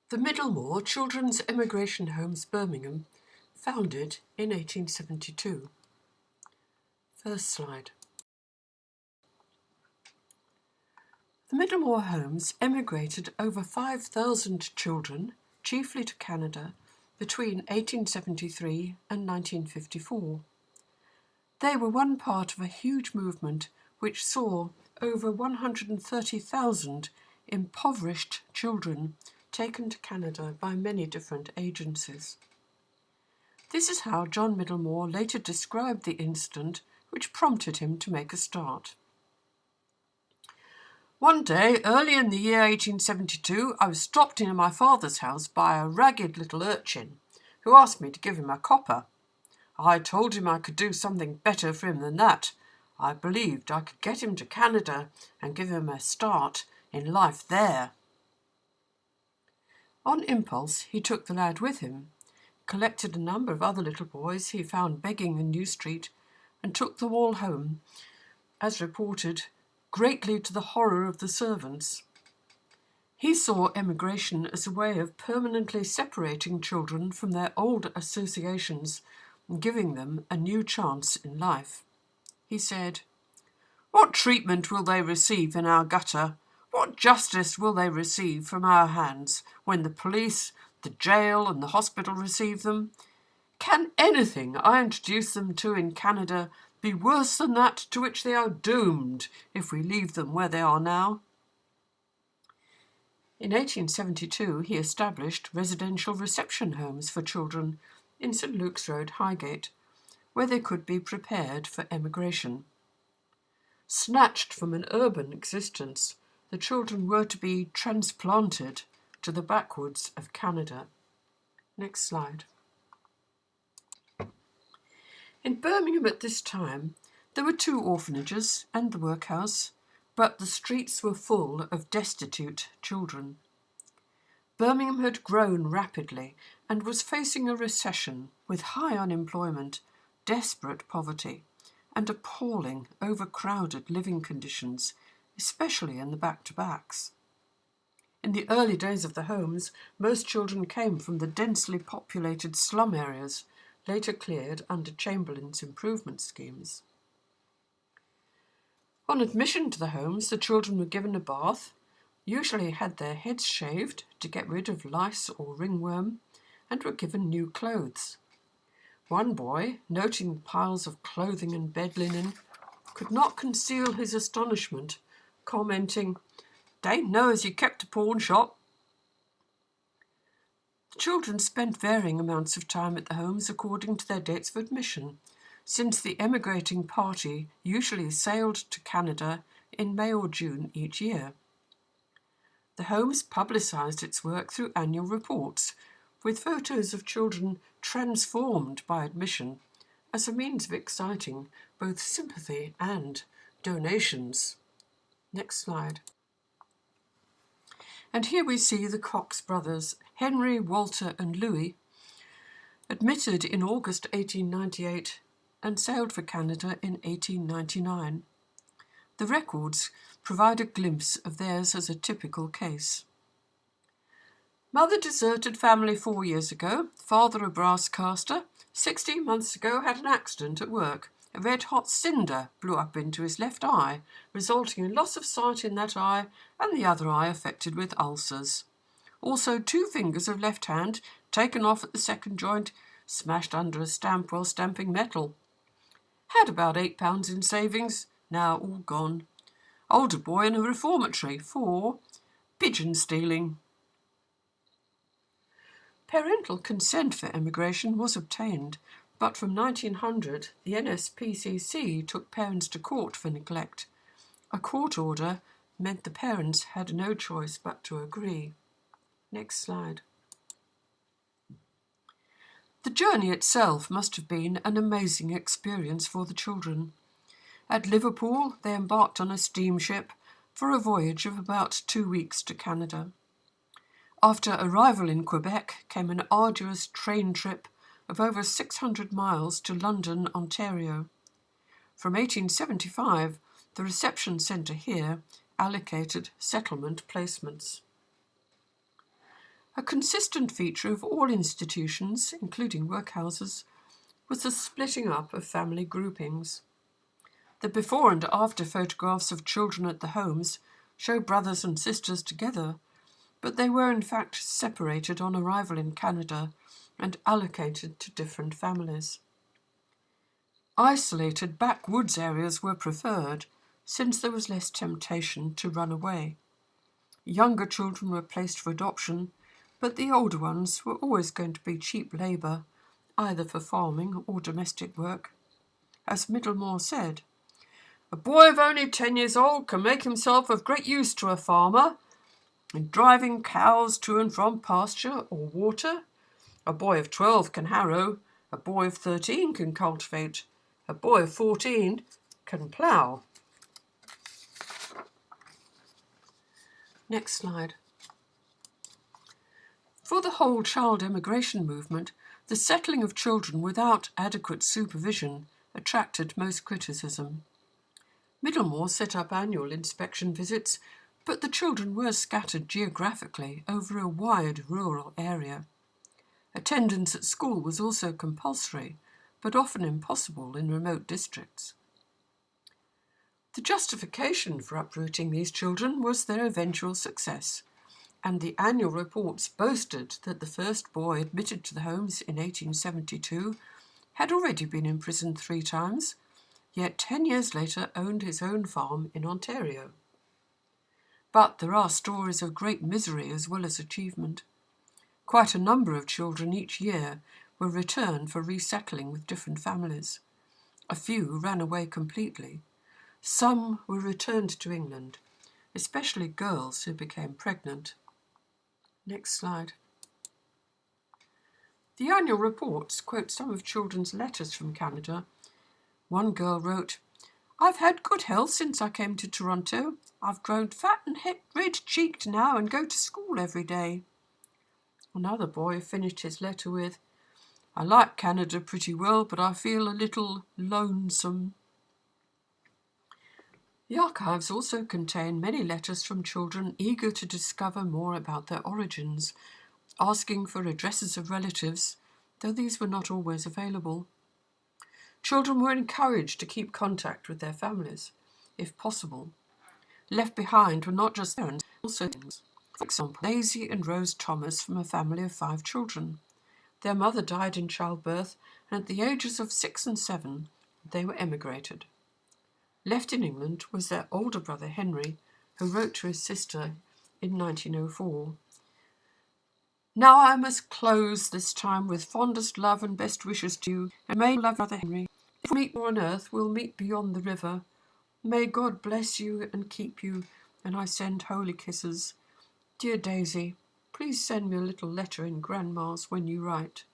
The Middlemore Children's Emigration Homes, Birmingham, founded in 1872. First slide. The Middlemore Homes emigrated over 5,000 children, chiefly to Canada, between 1873 and 1954. They were one part of a huge movement which saw over 130,000 impoverished children taken to Canada by many different agencies. This is how John Middlemore later described the incident which prompted him to make a start. One day, early in the year 1872, I was stopped in my father's house by a ragged little urchin, who asked me to give him a copper. I told him I could do something better for him than that. I believed I could get him to Canada and give him a start in life there. On impulse, he took the lad with him, collected a number of other little boys he found begging in New Street, and took them all home, as reported, greatly to the horror of the servants. He saw emigration as a way of permanently separating children from their old associations and giving them a new chance in life. He said, "What treatment will they receive in our gutter? What justice will they receive from our hands when the police, the jail and the hospital receive them? Can anything I introduce them to in Canada be worse than that to which they are doomed if we leave them where they are now?" In 1872, he established residential reception homes for children in St Luke's Road, Highgate, where they could be prepared for emigration. Snatched from an urban existence, the children were to be transplanted to the backwoods of Canada. Next slide. In Birmingham at this time, there were 2 orphanages and the workhouse, but the streets were full of destitute children. Birmingham had grown rapidly and was facing a recession with high unemployment, desperate poverty, and appalling, overcrowded living conditions, especially in the back-to-backs. In the early days of the homes, most children came from the densely populated slum areas, later cleared under Chamberlain's improvement schemes. On admission to the homes, the children were given a bath, usually had their heads shaved to get rid of lice or ringworm, and were given new clothes. One boy, noting the piles of clothing and bed linen, could not conceal his astonishment, commenting, "Didn't know as you kept a pawn shop." The children spent varying amounts of time at the homes according to their dates of admission, since the emigrating party usually sailed to Canada in May or June each year. The homes publicised its work through annual reports, with photos of children transformed by admission as a means of exciting both sympathy and donations. Next slide. And here we see the Cox brothers, Henry, Walter and Louis, admitted in August 1898 and sailed for Canada in 1899. The records provide a glimpse of theirs as a typical case. "Mother deserted family 4 years ago, father a brass caster, 16 months ago had an accident at work. A red-hot cinder blew up into his left eye, resulting in loss of sight in that eye and the other eye affected with ulcers. Also 2 fingers of left hand taken off at the second joint, smashed under a stamp while stamping metal. Had about £8 in savings, now all gone. Older boy in a reformatory, 4, pigeon stealing." Parental consent for emigration was obtained, but from 1900 the NSPCC took parents to court for neglect. A court order meant the parents had no choice but to agree. Next slide. The journey itself must have been an amazing experience for the children. At Liverpool, they embarked on a steamship for a voyage of about 2 weeks to Canada. After arrival in Quebec came an arduous train trip of over 600 miles to London, Ontario. From 1875, the reception centre here allocated settlement placements. A consistent feature of all institutions, including workhouses, was the splitting up of family groupings. The before and after photographs of children at the homes show brothers and sisters together, but they were in fact separated on arrival in Canada and allocated to different families. Isolated backwoods areas were preferred, since there was less temptation to run away. Younger children were placed for adoption, but the older ones were always going to be cheap labour, either for farming or domestic work. As Middlemore said, "A boy of only 10 years old can make himself of great use to a farmer in driving cows to and from pasture or water. A boy of 12 can harrow, a boy of 13 can cultivate, a boy of 14 can plough." Next slide. For the whole child emigration movement, the settling of children without adequate supervision attracted most criticism. Middlemore set up annual inspection visits, but the children were scattered geographically over a wide rural area. Attendance at school was also compulsory, but often impossible in remote districts. The justification for uprooting these children was their eventual success, and the annual reports boasted that the first boy admitted to the homes in 1872 had already been imprisoned 3 times, yet 10 years later owned his own farm in Ontario. But there are stories of great misery as well as achievement. Quite a number of children each year were returned for resettling with different families. A few ran away completely. Some were returned to England, especially girls who became pregnant. Next slide. The annual reports quote some of children's letters from Canada. One girl wrote, "I've had good health since I came to Toronto. I've grown fat and red-cheeked now and go to school every day." Another boy finished his letter with, "I like Canada pretty well, but I feel a little lonesome." The archives also contain many letters from children eager to discover more about their origins, asking for addresses of relatives, though these were not always available. Children were encouraged to keep contact with their families, if possible. Left behind were not just parents, but also siblings. For example, Daisy and Rose Thomas from a family of 5 children. Their mother died in childbirth, and at the ages of 6 and 7, they were emigrated. Left in England was their older brother Henry, who wrote to his sister in 1904, "Now I must close this time with fondest love and best wishes to you, and may love brother Henry. If we meet more on earth, we'll meet beyond the river. May God bless you and keep you, and I send holy kisses. Dear Daisy, please send me a little letter in Grandma's when you write."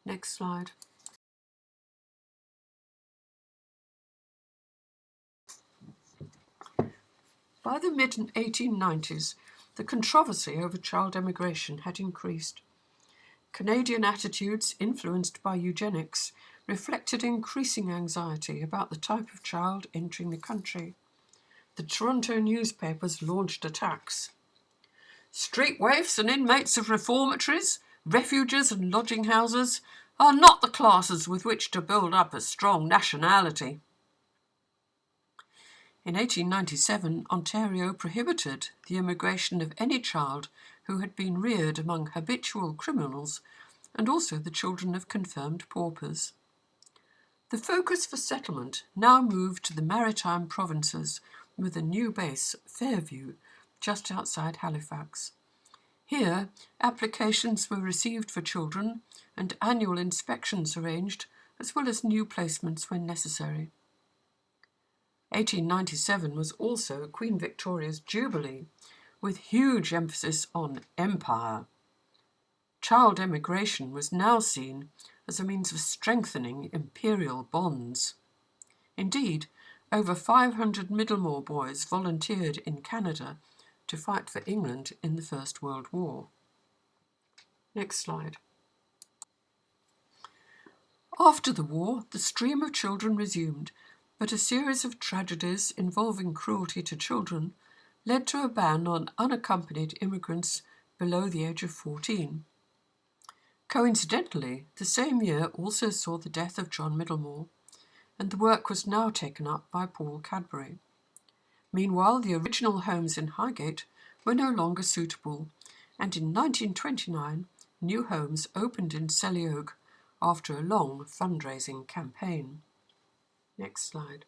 Next slide. By the mid-1890s, the controversy over child emigration had increased. Canadian attitudes, influenced by eugenics, reflected increasing anxiety about the type of child entering the country. The Toronto newspapers launched attacks. "Street waifs and inmates of reformatories, refuges and lodging houses are not the classes with which to build up a strong nationality." In 1897, Ontario prohibited the immigration of any child who had been reared among habitual criminals and also the children of confirmed paupers. The focus for settlement now moved to the maritime provinces with a new base, Fairview, just outside Halifax. Here, applications were received for children and annual inspections arranged, as well as new placements when necessary. 1897 was also Queen Victoria's Jubilee, with huge emphasis on empire. Child emigration was now seen as a means of strengthening imperial bonds. Indeed, over 500 Middlemore boys volunteered in Canada to fight for England in the First World War. Next slide. After the war, the stream of children resumed, but a series of tragedies involving cruelty to children led to a ban on unaccompanied immigrants below the age of 14. Coincidentally, the same year also saw the death of John Middlemore, and the work was now taken up by Paul Cadbury. Meanwhile, the original homes in Highgate were no longer suitable, and in 1929 new homes opened in Selly Oak after a long fundraising campaign. Next slide.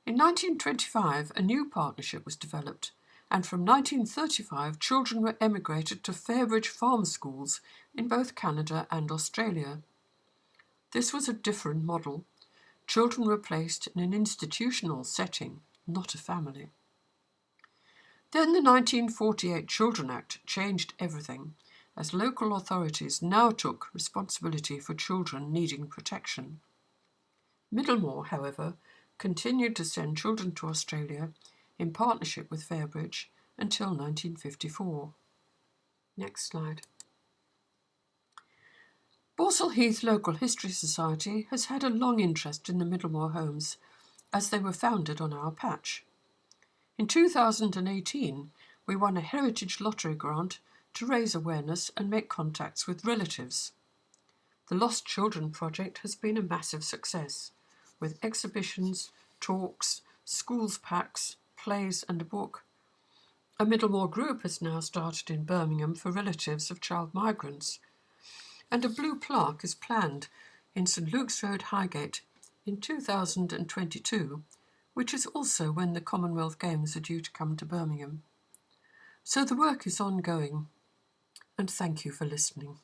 In 1925, a new partnership was developed, and from 1935 children were emigrated to Fairbridge Farm Schools in both Canada and Australia. This was a different model. Children were placed in an institutional setting, not a family. Then the 1948 Children Act changed everything, as local authorities now took responsibility for children needing protection. Middlemore, however, continued to send children to Australia in partnership with Fairbridge until 1954. Next slide. Borsall Heath Local History Society has had a long interest in the Middlemore homes, as they were founded on our patch. In 2018, we won a Heritage Lottery grant to raise awareness and make contacts with relatives. The Lost Children project has been a massive success, with exhibitions, talks, schools packs, plays and a book. A Middlemore group has now started in Birmingham for relatives of child migrants, and a blue plaque is planned in St Luke's Road, Highgate in 2022, which is also when the Commonwealth Games are due to come to Birmingham. So the work is ongoing, and thank you for listening.